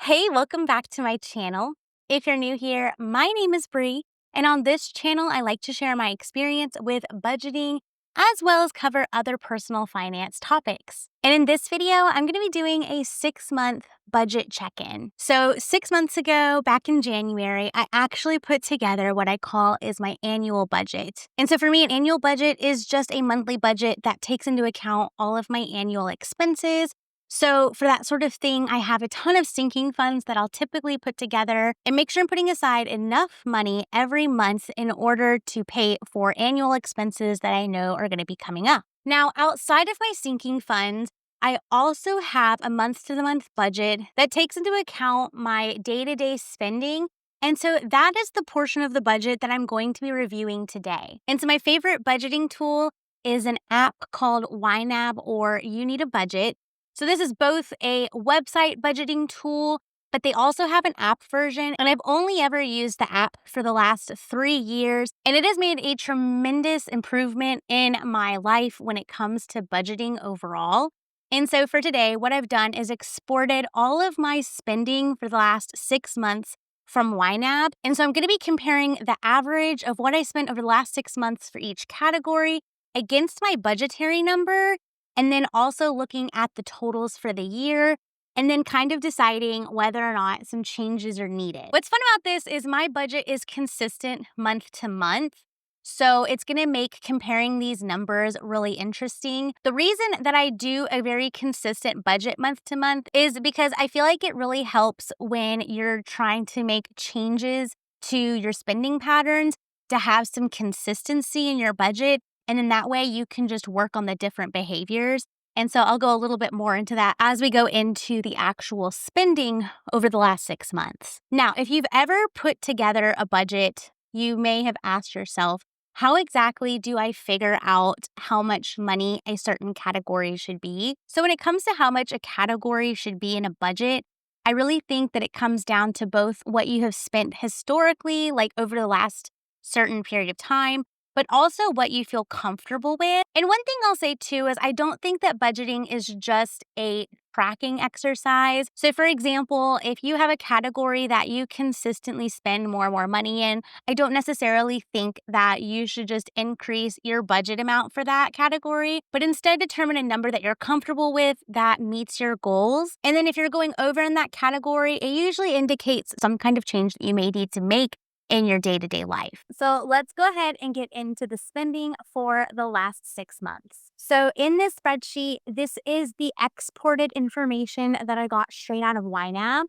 Hey, welcome back to my channel. If you're new here, my name is Bree, and on this channel, I like to share my experience with budgeting as well as cover other personal finance topics. And in this video, I'm going to be doing a 6-month budget check-in. So 6 months ago, back in January, I actually put together what I call is my annual budget. And so for me, an annual budget is just a monthly budget that takes into account all of my annual expenses. So for that sort of thing, I have a ton of sinking funds that I'll typically put together and make sure I'm putting aside enough money every month in order to pay for annual expenses that I know are going to be coming up. Now, outside of my sinking funds, I also have a month-to-the-month budget that takes into account my day-to-day spending. And so that is the portion of the budget that I'm going to be reviewing today. And so my favorite budgeting tool is an app called YNAB or You Need a Budget. So this is both a website budgeting tool, but they also have an app version, and I've only ever used the app for the last 3 years, and it has made a tremendous improvement in my life when it comes to budgeting overall. And so for today, what I've done is exported all of my spending for the last 6 months from YNAB, and so I'm going to be comparing the average of what I spent over the last 6 months for each category against my budgetary number, and then also looking at the totals for the year, and then kind of deciding whether or not some changes are needed. What's fun about this is my budget is consistent month to month, so it's going to make comparing these numbers really interesting. The reason that I do a very consistent budget month to month is because I feel like it really helps when you're trying to make changes to your spending patterns to have some consistency in your budget. And then that way you can just work on the different behaviors. And so I'll go a little bit more into that as we go into the actual spending over the last 6 months. Now, if you've ever put together a budget, you may have asked yourself, how exactly do I figure out how much money a certain category should be? So when it comes to how much a category should be in a budget, I really think that it comes down to both what you have spent historically, like over the last certain period of time, but also what you feel comfortable with. And one thing I'll say too is I don't think that budgeting is just a tracking exercise. So for example, if you have a category that you consistently spend more and more money in, I don't necessarily think that you should just increase your budget amount for that category, but instead determine a number that you're comfortable with that meets your goals. And then if you're going over in that category, it usually indicates some kind of change that you may need to make in your day-to-day life. So let's go ahead and get into the spending for the last 6 months. So in this spreadsheet, this is the exported information that I got straight out of YNAB.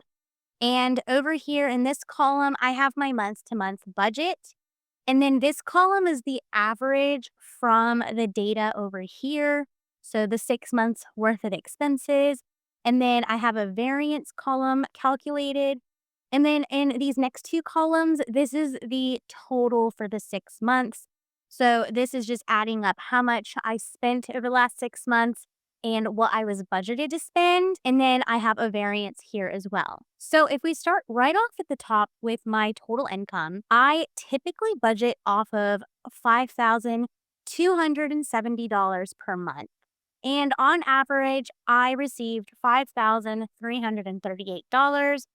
And over here in this column, I have my month-to-month budget. And then this column is the average from the data over here. So the 6 months worth of expenses. And then I have a variance column calculated. And then in these next 2 columns, this is the total for the 6 months. So this is just adding up how much I spent over the last 6 months and what I was budgeted to spend. And then I have a variance here as well. So if we start right off at the top with my total income, I typically budget off of $5,270 per month. And on average, I received $5,338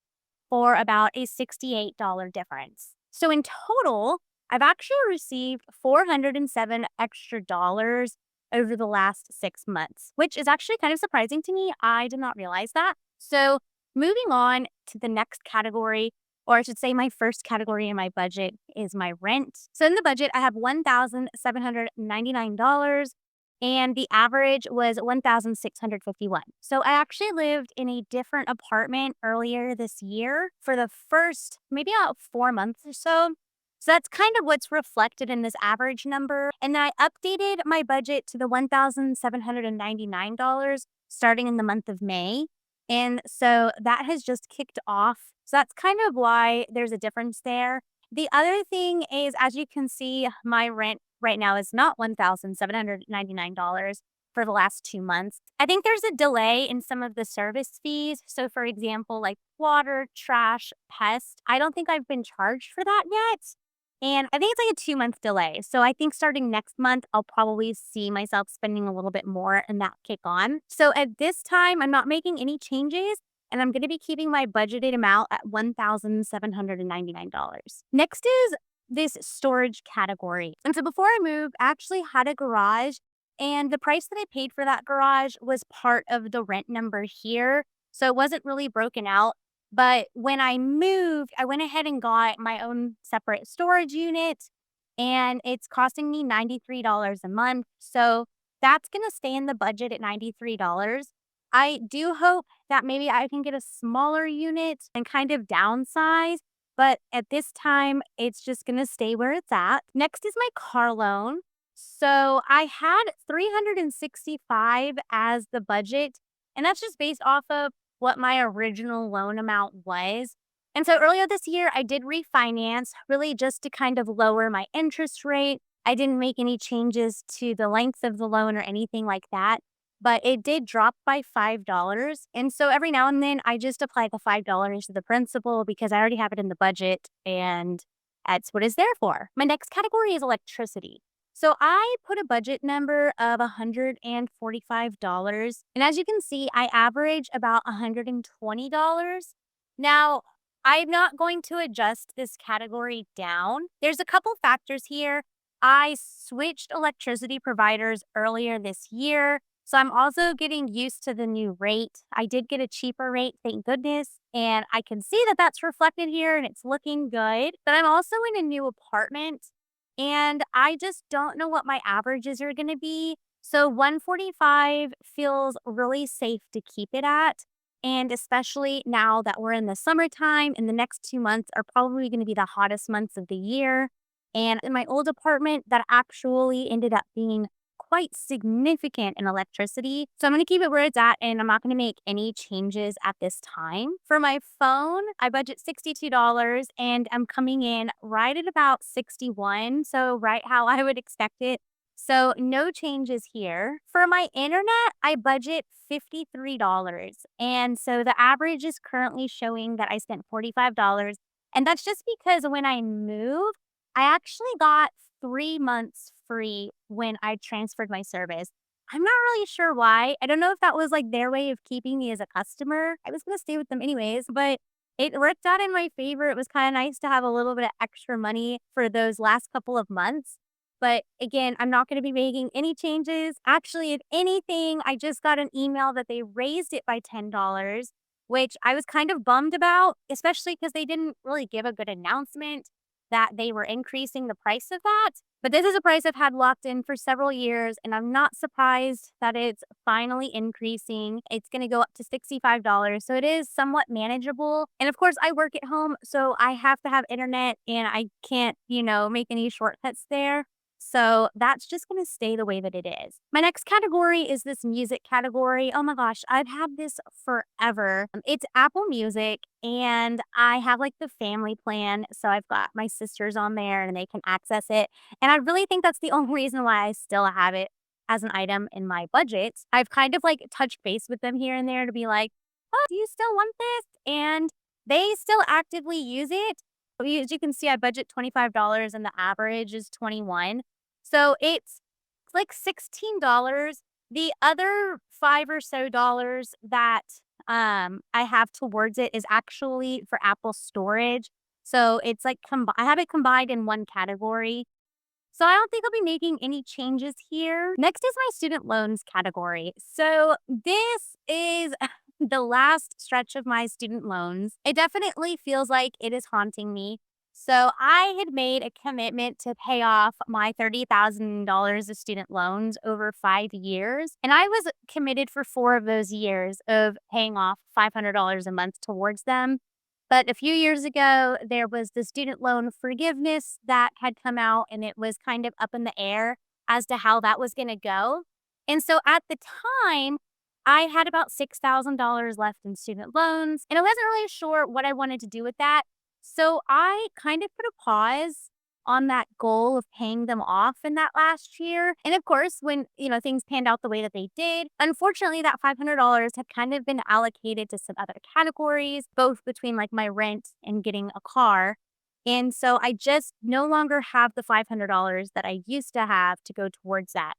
for about a $68 difference. So in total, I've actually received $407 extra dollars over the last 6 months, which is actually kind of surprising to me. I did not realize that. So moving on to the next category, or I should say my first category in my budget is my rent. So in the budget, I have $1,799 and the average was $1,651. So I actually lived in a different apartment earlier this year for the first maybe about 4 months or so. So that's kind of what's reflected in this average number. And then I updated my budget to the $1,799 starting in the month of May. And so that has just kicked off. So that's kind of why there's a difference there. The other thing is, as you can see, my rent right now is not $1,799 for the last 2 months. I think there's a delay in some of the service fees. So for example, like water, trash, pest, I don't think I've been charged for that yet. And I think it's like a 2-month delay. So I think starting next month, I'll probably see myself spending a little bit more and that kick on. So at this time, I'm not making any changes. and I'm going to be keeping my budgeted amount at $1,799. Next is this storage category. And so before I moved, I actually had a garage, and the price that I paid for that garage was part of the rent number here. So it wasn't really broken out. But when I moved, I went ahead and got my own separate storage unit, and it's costing me $93 a month. So that's going to stay in the budget at $93. I do hope that maybe I can get a smaller unit and kind of downsize, but at this time, it's just going to stay where it's at. Next is my car loan. So I had 365 as the budget, and that's just based off of what my original loan amount was. And so earlier this year, I did refinance really just to kind of lower my interest rate. I didn't make any changes to the length of the loan or anything like that, but it did drop by $5. And so every now and then I just apply the $5 to the principal because I already have it in the budget and that's what it's there for. My next category is electricity. So I put a budget number of $145. And as you can see, I average about $120. Now, I'm not going to adjust this category down. There's a couple factors here. I switched electricity providers earlier this year, so I'm also getting used to the new rate. I did get a cheaper rate, thank goodness, and I can see that that's reflected here and it's looking good. But I'm also in a new apartment, and I just don't know what my averages are going to be. So 145 feels really safe to keep it at. And especially now that we're in the summertime and the next 2 months are probably going to be the hottest months of the year. And in my old apartment, that actually ended up being quite significant in electricity. So I'm going to keep it where it's at and I'm not going to make any changes at this time. For my phone, I budget $62 and I'm coming in right at about 61. So right how I would expect it. So no changes here. For my internet, I budget $53. And so the average is currently showing that I spent $45. And that's just because when I moved, I actually got 3 months free when I transferred my service. I'm not really sure why. I don't know if that was like their way of keeping me as a customer. I was going to stay with them anyways, but it worked out in my favor. It was kind of nice to have a little bit of extra money for those last couple of months. But again, I'm not going to be making any changes. Actually, if anything, I just got an email that they raised it by $10, which I was kind of bummed about, especially because they didn't really give a good announcement that they were increasing the price of that. But this is a price I've had locked in for several years, and I'm not surprised that it's finally increasing. It's going to go up to $65. So it is somewhat manageable. And of course, I work at home, so I have to have internet and I can't, make any shortcuts there. So that's just going to stay the way that it is. My next category is this music category. Oh my gosh, I've had this forever. It's Apple Music and I have like the family plan. So I've got my sisters on there and they can access it. And I really think that's the only reason why I still have it as an item in my budget. I've kind of like touched base with them here and there to be like, oh, do you still want this? And they still actively use it. As you can see, I budget $25 and the average is 21. So it's like $16. The other 5 or so dollars that I have towards it is actually for Apple storage. So it's like I have it combined in one category. So I don't think I'll be making any changes here. Next is my student loans category. So this is the last stretch of my student loans. It definitely feels like it is haunting me. So I had made a commitment to pay off my $30,000 of student loans over 5 years. And I was committed for 4 of those years of paying off $500 a month towards them. But a few years ago, there was the student loan forgiveness that had come out, and it was kind of up in the air as to how that was going to go. And so at the time, I had about $6,000 left in student loans, and I wasn't really sure what I wanted to do with that. So I kind of put a pause on that goal of paying them off in that last year. And of course, when, things panned out the way that they did, unfortunately, that $500 had kind of been allocated to some other categories, both between like my rent and getting a car. And so I just no longer have the $500 that I used to have to go towards that.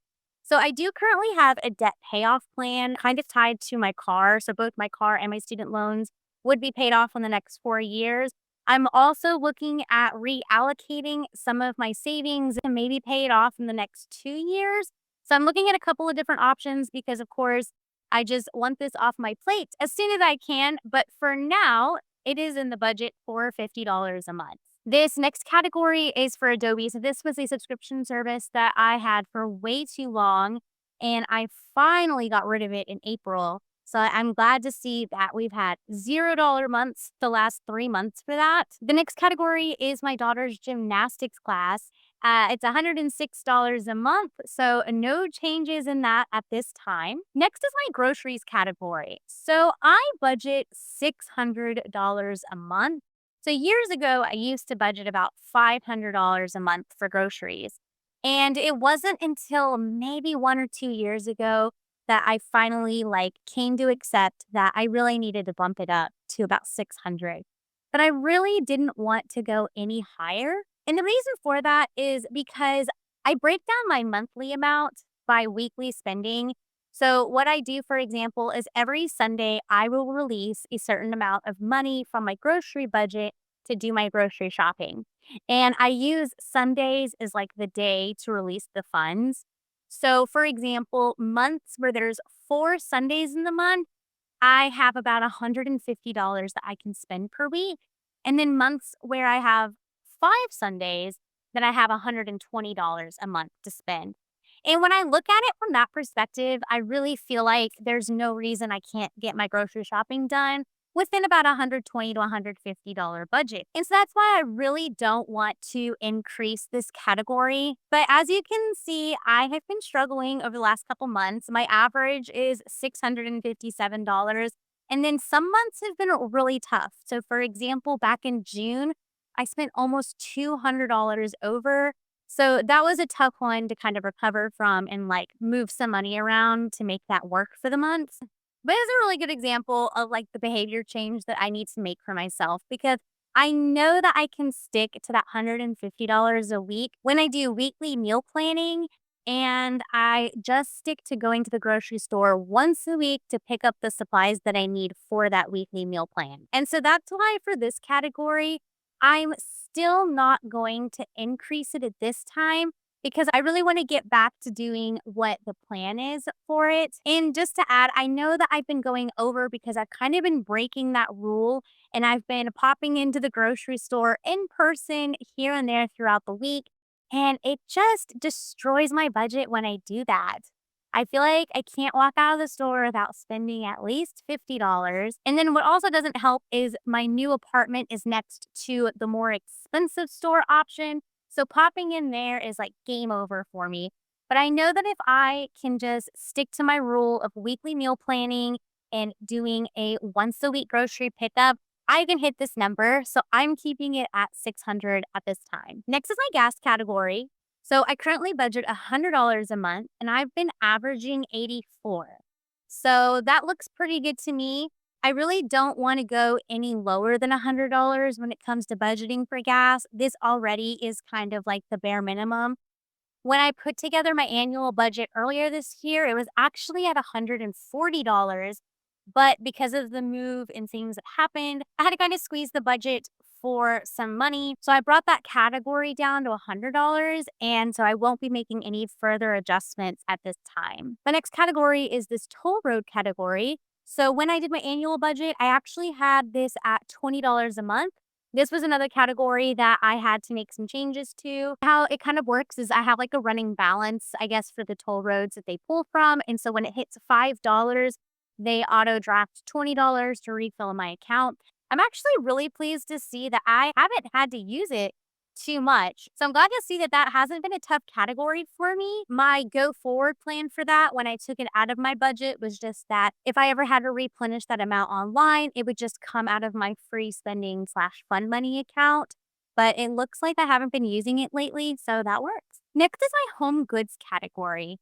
So I do currently have a debt payoff plan kind of tied to my car. So both my car and my student loans would be paid off in the next 4 years. I'm also looking at reallocating some of my savings and maybe pay it off in the next 2 years. So I'm looking at a couple of different options because, of course, I just want this off my plate as soon as I can. But for now, it is in the budget for $50 a month. This next category is for Adobe. So this was a subscription service that I had for way too long, and I finally got rid of it in April. So I'm glad to see that we've had $0 months the last 3 months for that. The next category is my daughter's gymnastics class. It's $106 a month, so no changes in that at this time. Next is my groceries category. So I budget $600 a month. So years ago, I used to budget about $500 a month for groceries. And it wasn't until maybe 1 or 2 years ago that I finally came to accept that I really needed to bump it up to about 600. But I really didn't want to go any higher. And the reason for that is because I break down my monthly amount by weekly spending. So what I do, for example, is every Sunday I will release a certain amount of money from my grocery budget to do my grocery shopping. And I use Sundays as like the day to release the funds. So, for example, months where there's 4 Sundays in the month, I have about $150 that I can spend per week. And then months where I have 5 Sundays, then I have $120 a month to spend. And when I look at it from that perspective, I really feel like there's no reason I can't get my grocery shopping done within about $120 to $150 budget. And so that's why I really don't want to increase this category. But as you can see, I have been struggling over the last couple months. My average is $657. And then some months have been really tough. So, for example, back in June, I spent almost $200 over. So that was a tough one to kind of recover from and move some money around to make that work for the month. But it's a really good example of the behavior change that I need to make for myself because I know that I can stick to that $150 a week when I do weekly meal planning, and I just stick to going to the grocery store once a week to pick up the supplies that I need for that weekly meal plan. And so that's why for this category, I'm still not going to increase it at this time because I really want to get back to doing what the plan is for it. And just to add, I know that I've been going over because I've kind of been breaking that rule and I've been popping into the grocery store in person here and there throughout the week. And it just destroys my budget when I do that. I feel like I can't walk out of the store without spending at least $50. And then what also doesn't help is my new apartment is next to the more expensive store option. So popping in there is like game over for me. But I know that if I can just stick to my rule of weekly meal planning and doing a once a week grocery pickup, I can hit this number. So I'm keeping it at 600 at this time. Next is my gas category. So I currently budget $100 a month and I've been averaging 84. So that looks pretty good to me. I really don't want to go any lower than $100 when it comes to budgeting for gas. This already is kind of like the bare minimum. When I put together my annual budget earlier this year, it was actually at $140. But because of the move and things that happened, I had to kind of squeeze the budget for some money. So I brought that category down to $100. And so I won't be making any further adjustments at this time. The next category is this toll road category. So when I did my annual budget, I actually had this at $20 a month. This was another category that I had to make some changes to. How it kind of works is I have like a running balance, I guess, for the toll roads that they pull from. And so when it hits $5, they auto draft $20 to refill my account. I'm actually really pleased to see that I haven't had to use it too much. So I'm glad to see that that hasn't been a tough category for me. My go forward plan for that when I took it out of my budget was just that if I ever had to replenish that amount online, it would just come out of my free spending slash fun money account. But it looks like I haven't been using it lately, so that works. Next is my home goods category.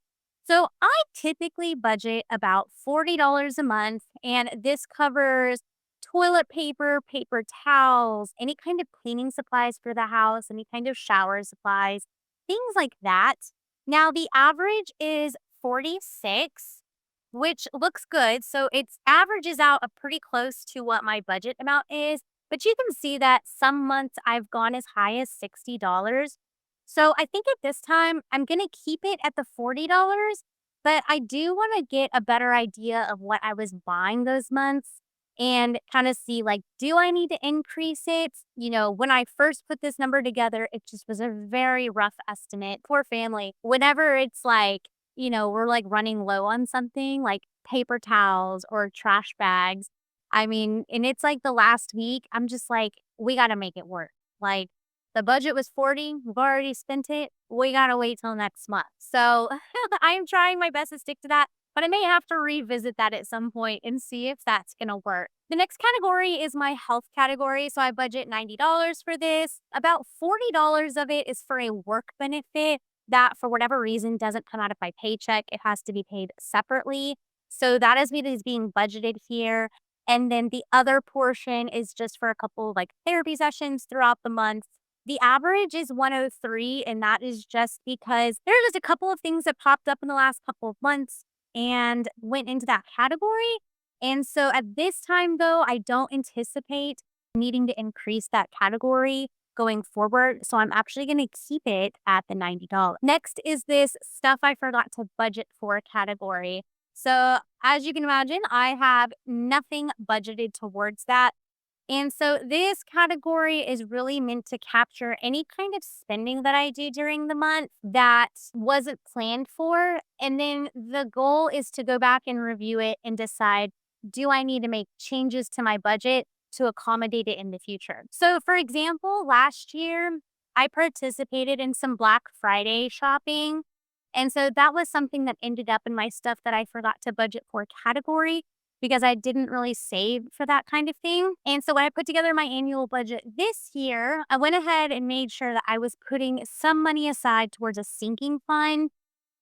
So I typically budget about $40 a month, and this covers toilet paper, paper towels, any kind of cleaning supplies for the house, any kind of shower supplies, things like that. Now, the average is 46, which looks good. So it averages out a pretty close to what my budget amount is. But you can see that some months I've gone as high as $60. So I think at this time I'm going to keep it at the $40, but I do want to get a better idea of what I was buying those months and kind of see, like, do I need to increase it? When I first put this number together, it just was a very rough estimate. Poor family. Whenever it's like, we're like running low on something like paper towels or trash bags. I mean, and it's like the last week, I'm just like, we got to make it work. Like, the budget was 40, we've already spent it. We got to wait till next month. So I am trying my best to stick to that, but I may have to revisit that at some point and see if that's going to work. The next category is my health category. So I budget $90 for this. About $40 of it is for a work benefit that, for whatever reason, doesn't come out of my paycheck. It has to be paid separately. So that is what is being budgeted here. And then the other portion is just for a couple like therapy sessions throughout the month. The average is 103, and that is just because there are just a couple of things that popped up in the last couple of months and went into that category. And so at this time, though, I don't anticipate needing to increase that category going forward. So I'm actually going to keep it at the $90. Next is this stuff I forgot to budget for category. So as you can imagine, I have nothing budgeted towards that. And so this category is really meant to capture any kind of spending that I do during the month that wasn't planned for. And then the goal is to go back and review it and decide, do I need to make changes to my budget to accommodate it in the future? So, for example, last year I participated in some Black Friday shopping. And so that was something that ended up in my stuff that I forgot to budget for category because I didn't really save for that kind of thing. And so when I put together my annual budget this year, I went ahead and made sure that I was putting some money aside towards a sinking fund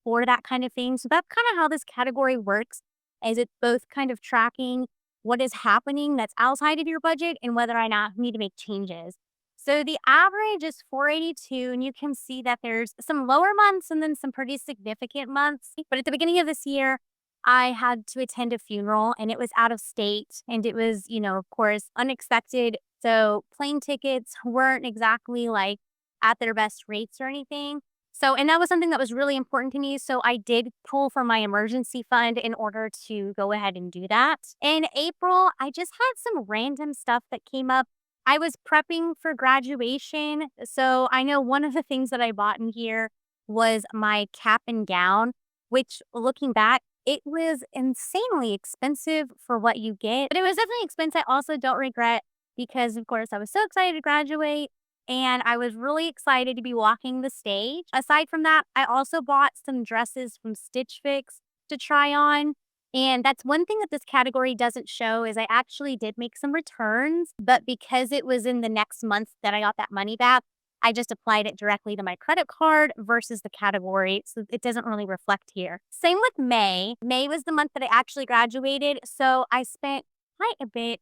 for that kind of thing. So that's kind of how this category works, is it's both kind of tracking what is happening that's outside of your budget and whether or not you need to make changes. So the average is 482, and you can see that there's some lower months and then some pretty significant months. But at the beginning of this year, I had to attend a funeral and it was out of state and it was, of course, unexpected. So plane tickets weren't exactly like at their best rates or anything. So, and that was something that was really important to me. So I did pull from my emergency fund in order to go ahead and do that. In April, I just had some random stuff that came up. I was prepping for graduation. So I know one of the things that I bought in here was my cap and gown, which, looking back, it was insanely expensive for what you get. But it was definitely expensive. I also don't regret, because, of course, I was so excited to graduate and I was really excited to be walking the stage. Aside from that, I also bought some dresses from Stitch Fix to try on. And that's one thing that this category doesn't show, is I actually did make some returns, but because it was in the next month that I got that money back, I just applied it directly to my credit card versus the category. So it doesn't really reflect here. Same with May. May was the month that I actually graduated. So I spent quite a bit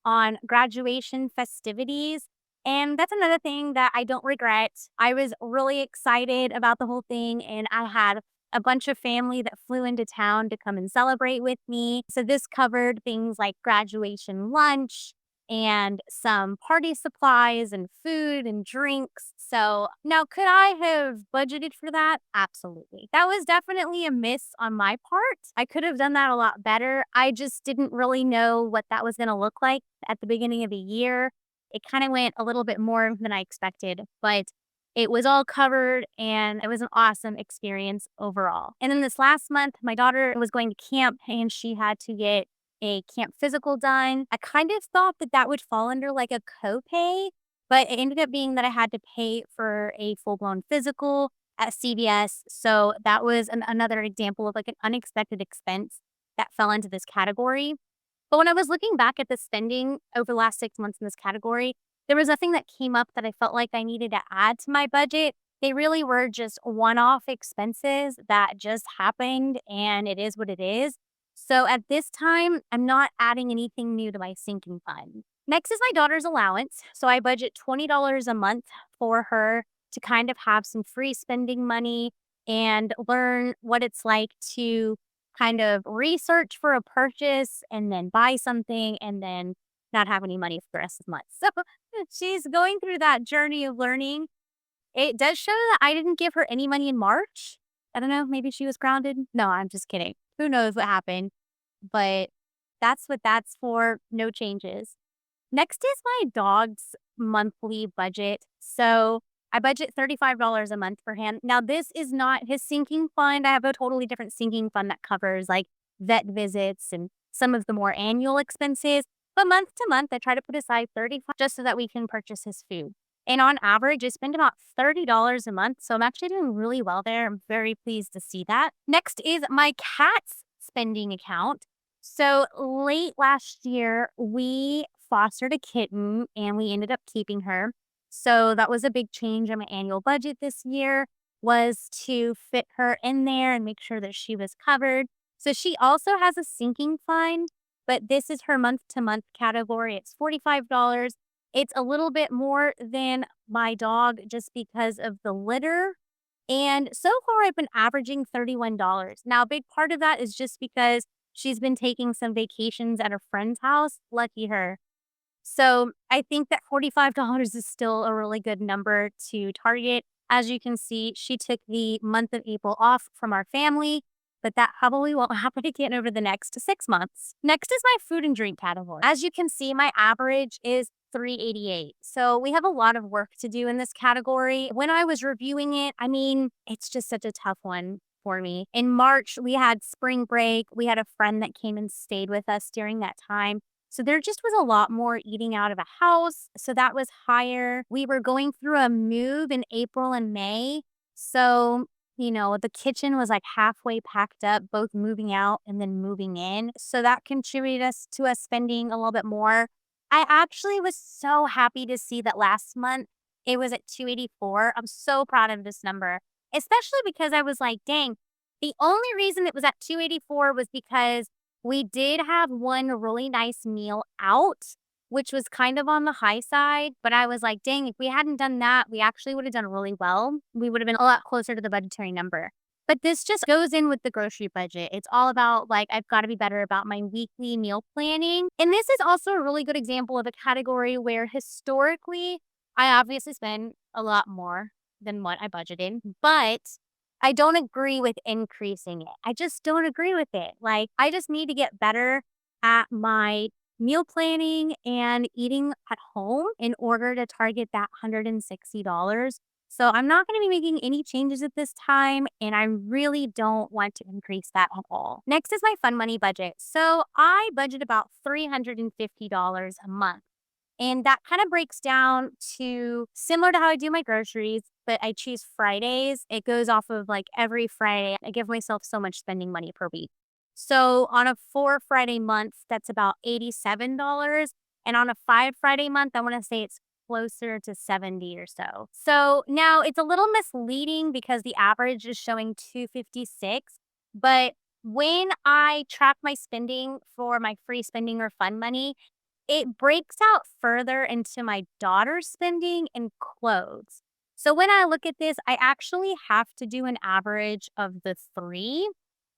on graduation festivities. And that's another thing that I don't regret. I was really excited about the whole thing, and I had a bunch of family that flew into town to come and celebrate with me. So this covered things like graduation lunch and some party supplies and food and drinks. So now, could I have budgeted for that? Absolutely. That was definitely a miss on my part. I could have done that a lot better. I just didn't really know what that was going to look like at the beginning of the year. It kind of went a little bit more than I expected, but it was all covered and it was an awesome experience overall. And then this last month, my daughter was going to camp and she had to get a camp physical done. I kind of thought that that would fall under like a copay, but it ended up being that I had to pay for a full blown physical at CVS. So that was another example of like an unexpected expense that fell into this category. But when I was looking back at the spending over the last 6 months in this category, there was nothing that came up that I felt like I needed to add to my budget. They really were just one-off expenses that just happened, and it is what it is. So at this time, I'm not adding anything new to my sinking fund. Next is my daughter's allowance. So I budget $20 a month for her to kind of have some free spending money. and learn what it's like to kind of research for a purchase and then buy something and then not have any money for the rest of the month. So she's going through that journey of learning. It does show that I didn't give her any money in March. I don't know, maybe she was grounded. No, I'm just kidding. Who knows what happened? But that's what that's for. No changes. Next is my dog's monthly budget. So I budget $35 a month for him. Now, this is not his sinking fund. I have a totally different sinking fund that covers like vet visits and some of the more annual expenses. But month to month, I try to put aside 35 just so that we can purchase his food. And on average, I spend about $30 a month. So I'm actually doing really well there. I'm very pleased to see that. Next is my cat's spending account. So late last year, we fostered a kitten and we ended up keeping her. So that was a big change in my annual budget this year was to fit her in there and make sure that she was covered. So she also has a sinking fund, but this is her month to month category. It's $45. It's a little bit more than my dog just because of the litter. And so far, I've been averaging $31. Now, a big part of that is just because she's been taking some vacations at a friend's house. Lucky her. So I think that $45 is still a really good number to target. As you can see, she took the month of April off from our family, but that probably won't happen again over the next 6 months. Next is my food and drink category. As you can see, my average is $3.88. So we have a lot of work to do in this category. When I was reviewing it, I mean, it's just such a tough one for me. In March, we had spring break. We had a friend that came and stayed with us during that time. So there just was a lot more eating out of a house. So that was higher. We were going through a move in April and May. So, the kitchen was like halfway packed up, both moving out and then moving in. So that contributed to us spending a little bit more. I actually was so happy to see that last month it was at 284. I'm so proud of this number, especially because I was like, dang, the only reason it was at 284 was because we did have one really nice meal out, which was kind of on the high side, but I was like, dang, if we hadn't done that, we actually would have done really well. We would have been a lot closer to the budgetary number. But this just goes in with the grocery budget. It's all about like, I've got to be better about my weekly meal planning. And this is also a really good example of a category where historically, I obviously spend a lot more than what I budgeted, but I don't agree with increasing it. I just don't agree with it. Like, I just need to get better at my meal planning and eating at home in order to target that $160. So I'm not going to be making any changes at this time, and I really don't want to increase that at all. Next is my fun money budget. So I budget about $350 a month. And that kind of breaks down to similar to how I do my groceries, but I choose Fridays. It goes off of like every Friday. I give myself so much spending money per week. So on a 4 Friday month, that's about $87. And on a 5 Friday month, I want to say it's closer to 70 or so. So now it's a little misleading because the average is showing 256. But when I track my spending for my free spending or fun money, it breaks out further into my daughter's spending and clothes. So when I look at this, I actually have to do an average of the three,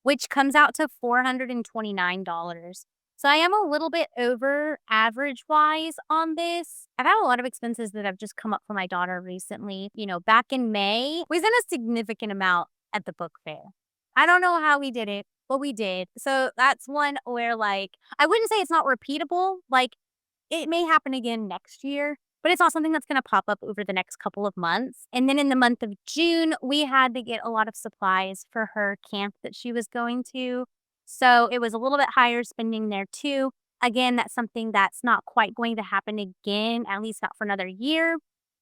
which comes out to $429. So I am a little bit over average wise on this. I've had a lot of expenses that have just come up for my daughter recently. Back in May, we spent a significant amount at the book fair. I don't know how we did it, but we did. So that's one where like, I wouldn't say it's not repeatable. Like it may happen again next year, but it's not something that's going to pop up over the next couple of months. And then in the month of June, we had to get a lot of supplies for her camp that she was going to. So it was a little bit higher spending there too. Again, that's something that's not quite going to happen again, at least not for another year.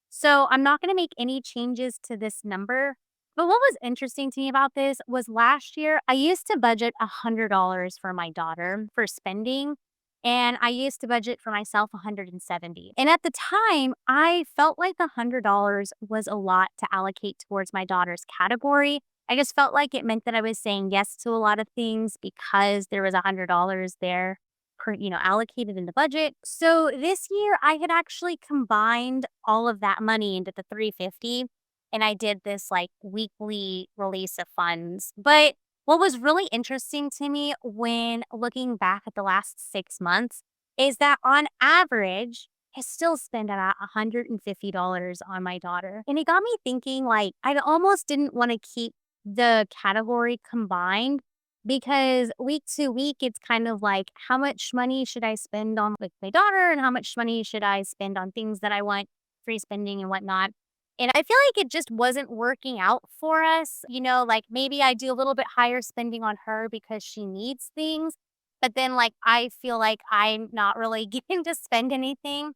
So I'm not going to make any changes to this number. But what was interesting to me about this was last year, I used to budget $100 for my daughter for spending. And I used to budget for myself 170. And at the time, I felt like $100 was a lot to allocate towards my daughter's category. I just felt like it meant that I was saying yes to a lot of things because there was $100 there allocated in the budget. So this year I had actually combined all of that money into the 350. and I did this like weekly release of funds. But what was really interesting to me when looking back at the last 6 months is that on average, I still spend about $150 on my daughter. And it got me thinking like I almost didn't want to keep the category combined because week to week it's kind of like how much money should I spend on with my daughter and how much money should I spend on things that I want free spending and whatnot. And I feel like it just wasn't working out for us. Like maybe I do a little bit higher spending on her because she needs things, but then like I feel like I'm not really getting to spend anything.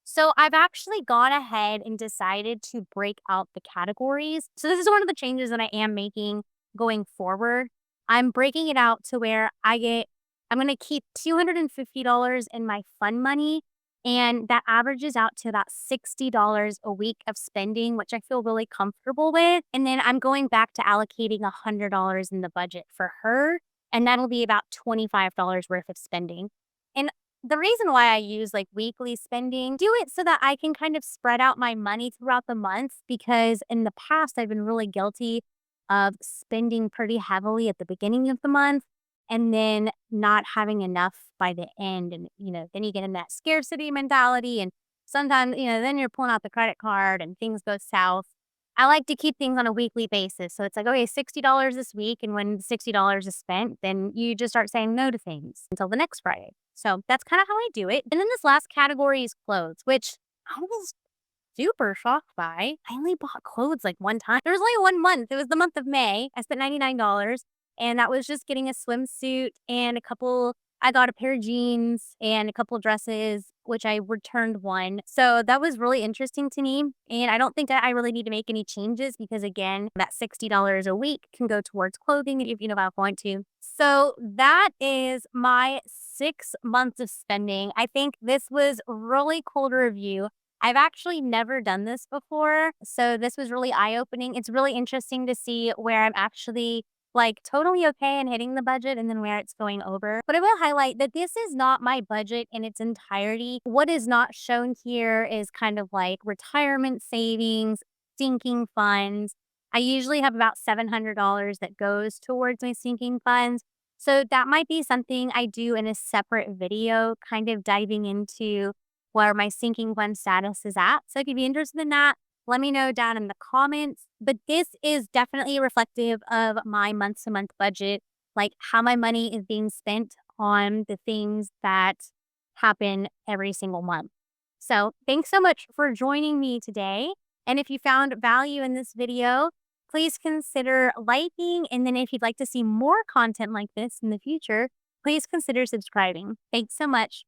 So I've actually gone ahead and decided to break out the categories. So this is one of the changes that I am making going forward. I'm breaking it out to where I'm going to keep $250 in my fun money, and that averages out to about $60 a week of spending, which I feel really comfortable with. And then I'm going back to allocating $100 in the budget for her, and that'll be about $25 worth of spending. And the reason why I use like weekly spending, do it so that I can kind of spread out my money throughout the month because in the past I've been really guilty of spending pretty heavily at the beginning of the month and then not having enough by the end. And, then you get in that scarcity mentality. And sometimes, then you're pulling out the credit card and things go south. I like to keep things on a weekly basis. So it's like, okay, $60 this week. And when $60 is spent, then you just start saying no to things until the next Friday. So that's kind of how I do it. And then this last category is clothes, which I was super shocked by. I only bought clothes like one time. There was only 1 month. It was the month of May. I spent $99 and that was just getting a swimsuit and I got a pair of jeans and a couple dresses, which I returned one. So that was really interesting to me. And I don't think that I really need to make any changes because again, that $60 a week can go towards clothing if I want to. So that is my 6 months of spending. I think this was really cool to review. I've actually never done this before, so this was really eye-opening. It's really interesting to see where I'm actually, like, totally okay in hitting the budget and then where it's going over. But I will highlight that this is not my budget in its entirety. What is not shown here is kind of like retirement savings, sinking funds. I usually have about $700 that goes towards my sinking funds. So that might be something I do in a separate video, kind of diving into where my sinking fund status is at. So if you'd be interested in that, let me know down in the comments. But this is definitely reflective of my month to month budget, like how my money is being spent on the things that happen every single month. So thanks so much for joining me today. And if you found value in this video, please consider liking. And then if you'd like to see more content like this in the future, please consider subscribing. Thanks so much.